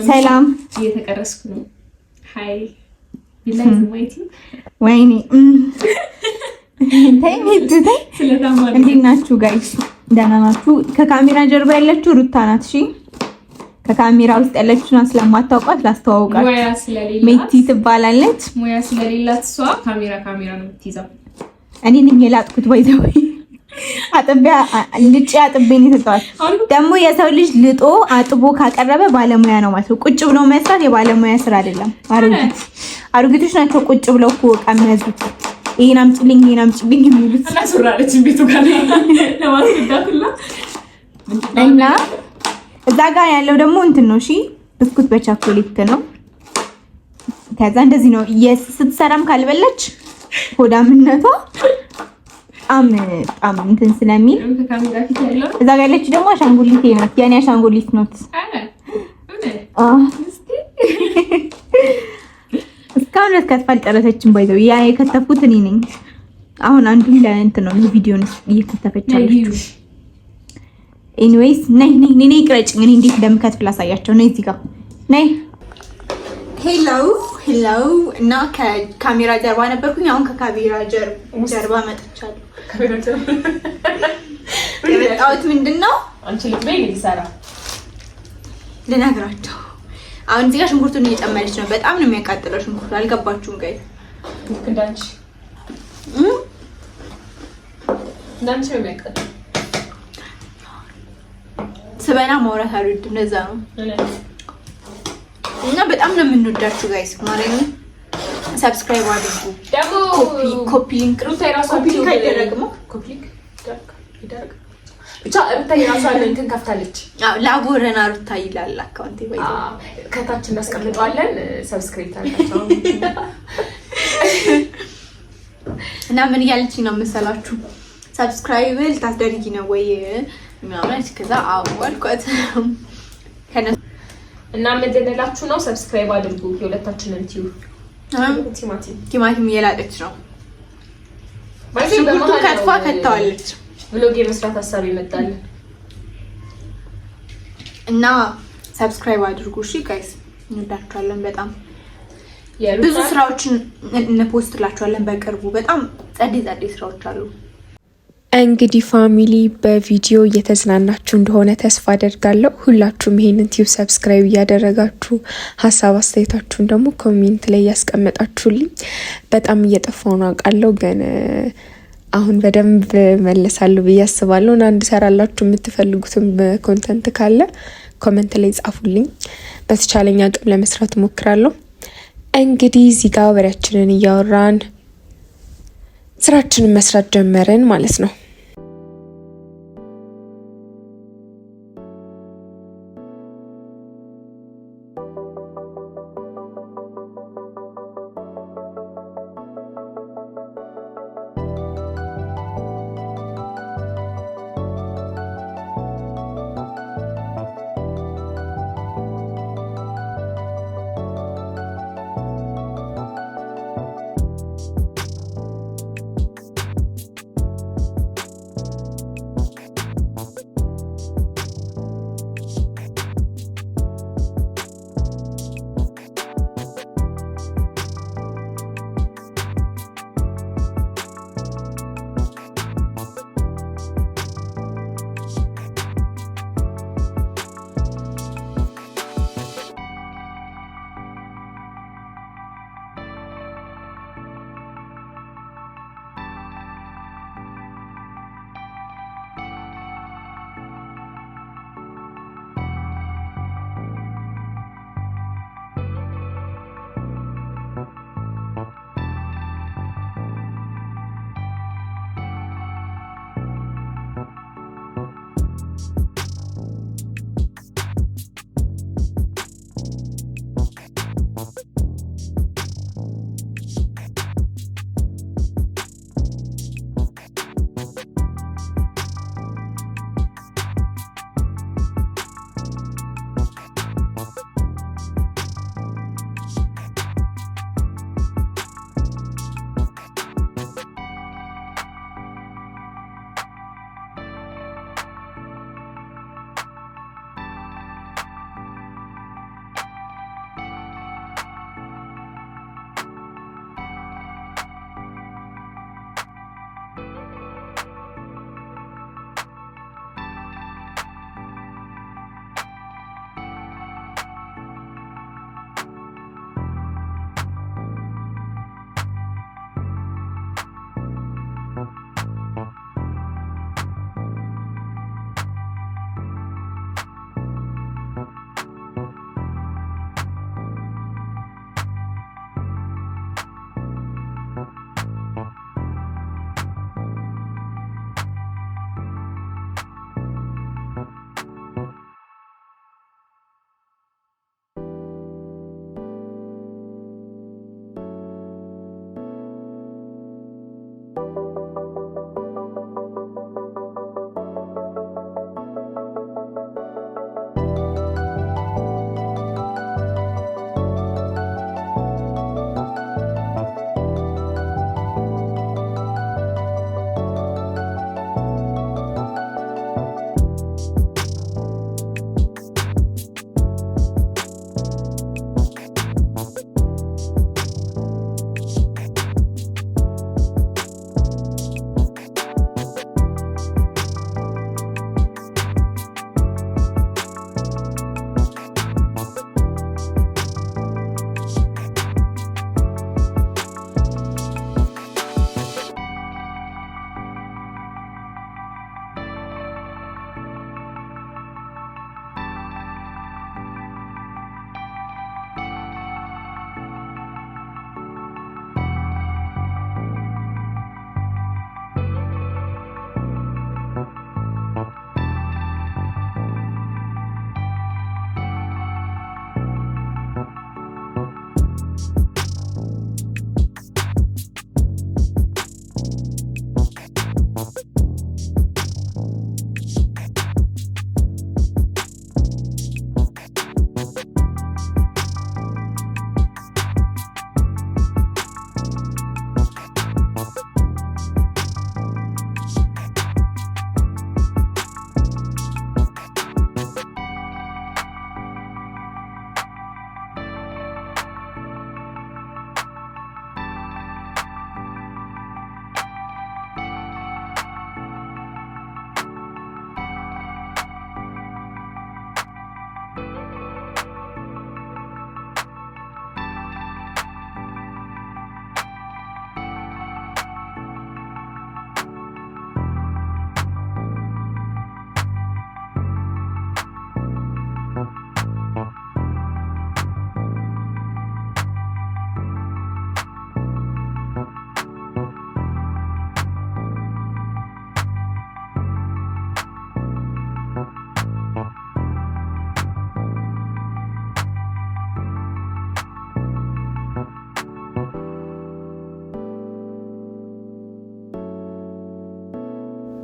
ሰላም እየተቀረስኩ ነው። ሃይ ቢላይዝ ማይቲ ወይኔ እንዴት ናችሁ ጋይስ? ደህና ናችሁ? ከካሜራ ጀርባ ያለችው ሩታ ናት። እሺ ከካሜራ ውስጥ ያለችውን ስለማታውቋት ላስተዋውቃት። ሜቲ ትባላለች። ሙያ ስለሌላት እሷ ካሜራ ነው የምትይዘው። እኔ ነኝ የላጥኩት ባይዘው አጥቢያ ልጭ አጥቤን ይተጣል። ደግሞ የሰው ልጅ ልጦ አጥቦ ካቀረበ ባለሙያ ነው ማለት ነው። ቁጭ ብሎ መስራት የባለሙያ ስራ አይደለም። አሮጊቶች ናቸው ቁጭ ብለው እኮ ቀመዙት። ይሄን አምጪልኝ የሚሉት እና ሱራለች ቤቱ ጋር ለማስገዳትላ እና እዛ ጋር ያለው ደግሞ እንትን ነው። እሺ ብስኩት በቻኮሌት ነው። ከዛ እንደዚህ ነው ስትሰራም ካልበለች ሆዳምነቷ በጣም እንትን ስለሚል እዛ ጋር ያለች ደግሞ አሻንጉሊት ናት። የኔ አሻንጉሊት ናት። እስካሁን እስከትፋ አልጨረሰችም። ባይዘው ያ የከተፉት እኔ ነኝ። አሁን አንዱን ለእንትን ነው ቪዲዮ ነው እየከተፈች አለች። ኤኒዌይስ ነይ ቅረጭኝ። እኔ እንዴት እንደምከትፍ ላሳያቸው። ነይ እዚህ ጋር ነይ። ሄሎ እና ከካሜራ ጀርባ ነበርኩኝ። አሁን ከካሜራ ጀርባ መጥቻለሁ። የመጣሁት ምንድነው አንቺ ልትበይ ልትሰራ ልነግራቸው። አሁን እዚህ ጋር ሽንኩርቱን እየጨመረች ነው። በጣም ነው የሚያቃጥለው ሽንኩርቱ። አልገባችሁም ጋይ? እንዳንቺ ነው የሚያቃጥለው። ስበና ማውራት አልወድም። ለዛ ነው እና በጣም ነው የምንወዳችሁ ጋይስ። ማረኝ ሰብስክራይብ አድርጉ። ደግሞ ኮፒ ሊንክ ሩታ የራሷ ቪዲዮ ካይደረግሞ ኮፒ ሊንክ ይደረግ ብቻ ሩታ የራሷ እንትን ከፍታለች። አዎ ላቦረና ሩታ ይላል አካውንት ይባይ ከታች እናስቀምጣለን። ሰብስክራይብ ታርጋችሁ እና ምን ያለች ነው መሰላችሁ? ሰብስክራይብ ልታስደርጊ ነው ወይ ምናምን ከዛ አወልኳት እና ምንድነላችሁ ነው ሰብስክራይብ አድርጉ። የሁለታችንን ቲማቲም እየላጠች ነው። ሽንኩርቱን ከትፋ ከተዋለች። ብሎግ የመስራት ሀሳብ ይመጣል እና ሰብስክራይብ አድርጉ። እሺ ጋይስ እንወዳችኋለን በጣም። ብዙ ስራዎችን እንፖስትላችኋለን በቅርቡ። በጣም ጸዴ ስራዎች አሉ። እንግዲህ ፋሚሊ በቪዲዮ እየተዝናናችሁ እንደሆነ ተስፋ አደርጋለሁ። ሁላችሁም ይሄንን ቲዩብ ሰብስክራይብ እያደረጋችሁ ሀሳብ አስተያየታችሁን ደግሞ ኮሜንት ላይ ያስቀመጣችሁልኝ በጣም እየጠፋው ነው አውቃለሁ፣ ግን አሁን በደንብ መለሳለሁ ብዬ አስባለሁ። እና እንድሰራላችሁ የምትፈልጉትም ኮንተንት ካለ ኮሜንት ላይ ጻፉልኝ። በተቻለኝ አቅም ለመስራት እሞክራለሁ። እንግዲህ እዚህ ጋር ወሬያችንን እያወራን ስራችንን መስራት ጀመረን ማለት ነው።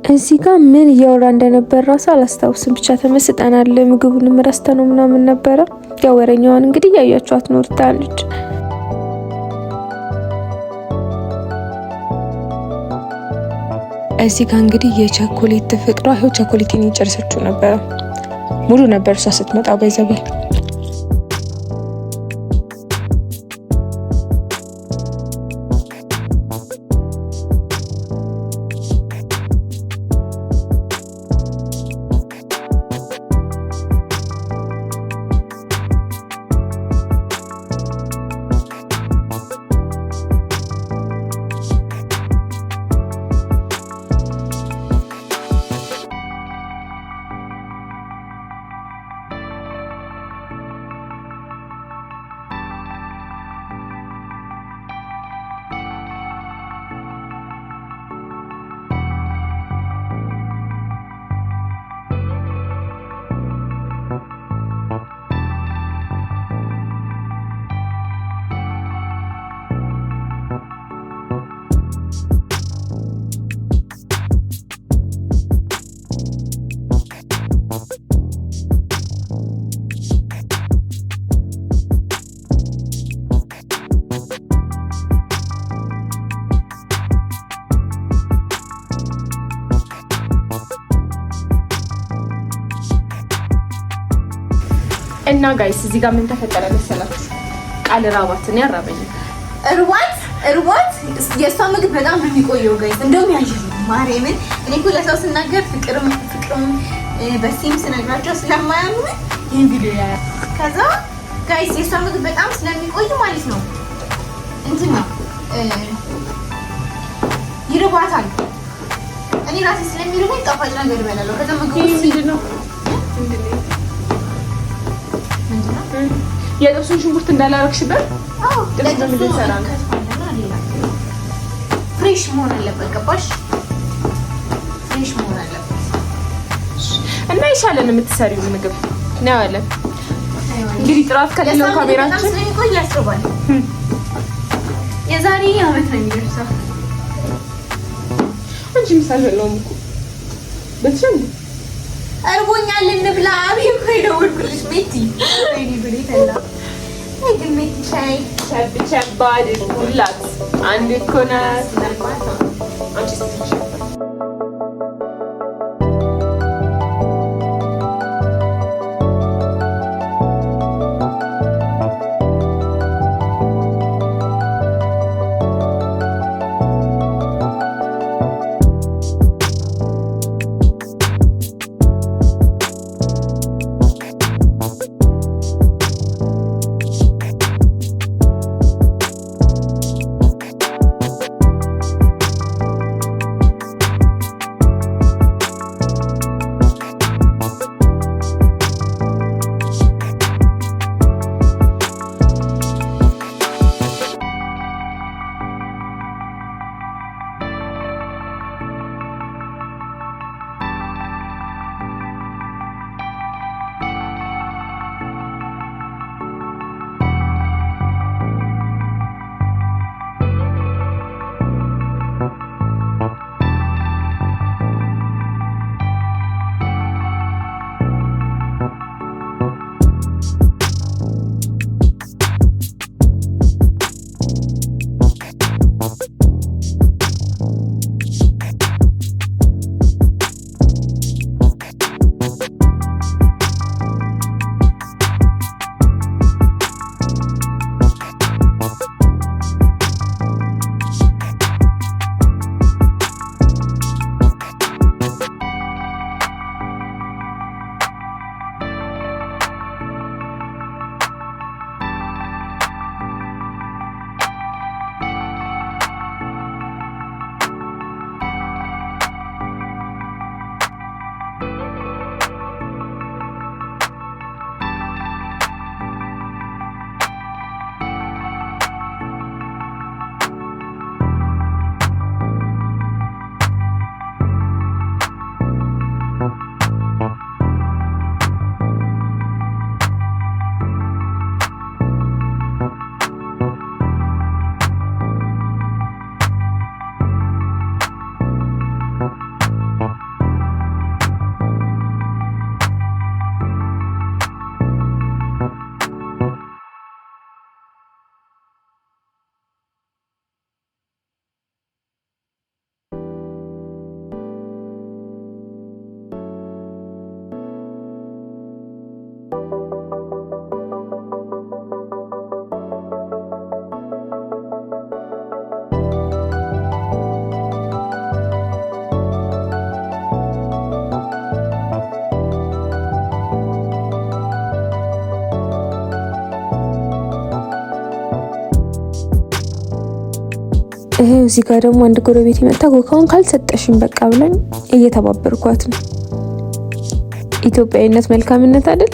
እዚህ ጋር ምን እያወራ እንደነበር ራሱ አላስታውስም። ብቻ ተመስጠናል። ምግቡንም ረስተነው ምናምን ነበረ። ያው ወሬኛዋን እንግዲህ ያያችኋት ነው ትላለች። እዚህ ጋር እንግዲህ የቸኮሌት ፍቅሯ ይኸው ቸኮሌትን እየጨረሰችው ነበረ። ሙሉ ነበር እሷ ስትመጣ ባይዘበል እና ጋይስ እዚህ ጋር ምን ተፈጠረ መሰላችሁ? ቃል ራባት ነው ያራበኝ። እርቧት የእሷ ምግብ በጣም ነው የሚቆየው ጋይስ። እንደውም ያዥ ማርያምን እኔ እኮ ለሰው ስናገር ፍቅርም በሲም ስነግራቸው ስለማያምኑ ይሄን ቪዲዮ ያ ከዛ ጋይስ የእሷ ምግብ በጣም ስለሚቆይ ማለት ነው እንትን ነው ይርባታል። እኔ ራሴ ስለሚርበኝ ጣፋጭ ነገር እበላለሁ። ከዛ ምግቡ ምንድነው የጥብሱን ሽንኩርት እንዳላረግሽበት? አዎ ለጥብሱ ፍሬሽ መሆን አለበት። ገባሽ? ፍሬሽ መሆን አለበት እና ይሻለን የምትሰሪው ምግብ ነው ያለ እንግዲህ ጥራት ከሌለው ካሜራችን ስለሚቆይ ያስባል። የዛሬ አመት ነው የሚደርሰው። አንቺ ምሳሌ ለውም እኮ በትሸም እርቦኛል እንብላ። አብይ እኮ ይደውልልሽ ቤቲ ወይኔ ብሬተላ ግን ቤቲ ሻይ ቸባድ ሁላት አንድ እኮ ናት። አንቺ ስትሽ ይሄ እዚህ ጋር ደግሞ አንድ ጎረቤት መጣ ኮካውን ካልሰጠሽኝ በቃ ብለን እየተባበርኳት ነው። ኢትዮጵያዊነት መልካምነት አይደል?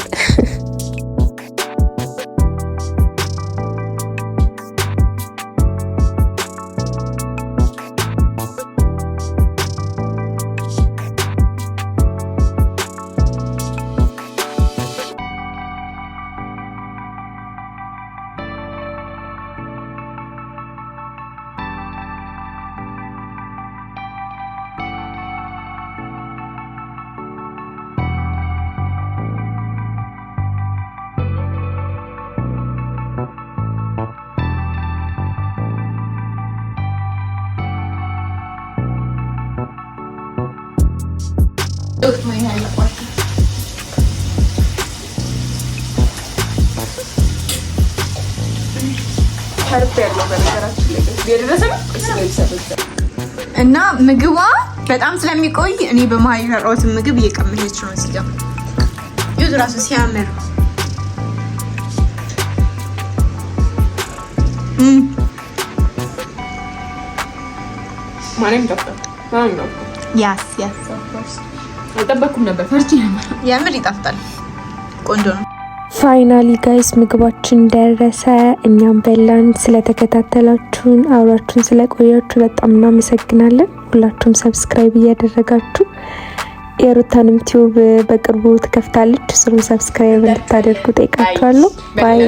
እና ምግቧ በጣም ስለሚቆይ እኔ በመሀል የሰራሁትን ምግብ እየቀመሰች ነው። እዚህ ጋር ይኸው እራሱ ሲያምር ያስ አልጠበኩም ነበር፣ ፈርቼ ነበር። የምር ይጣፍጣል፣ ቆንጆ ነው። ፋይናሊ ጋይስ ምግባችን ደረሰ፣ እኛም በላን። ስለተከታተላችሁን አብራችሁን ስለቆያችሁ በጣም እናመሰግናለን። ሁላችሁም ሰብስክራይብ እያደረጋችሁ የሩታንም ቲዩብ በቅርቡ ትከፍታለች፣ እሱንም ሰብስክራይብ እንድታደርጉ ጠይቃችኋለሁ። ባይ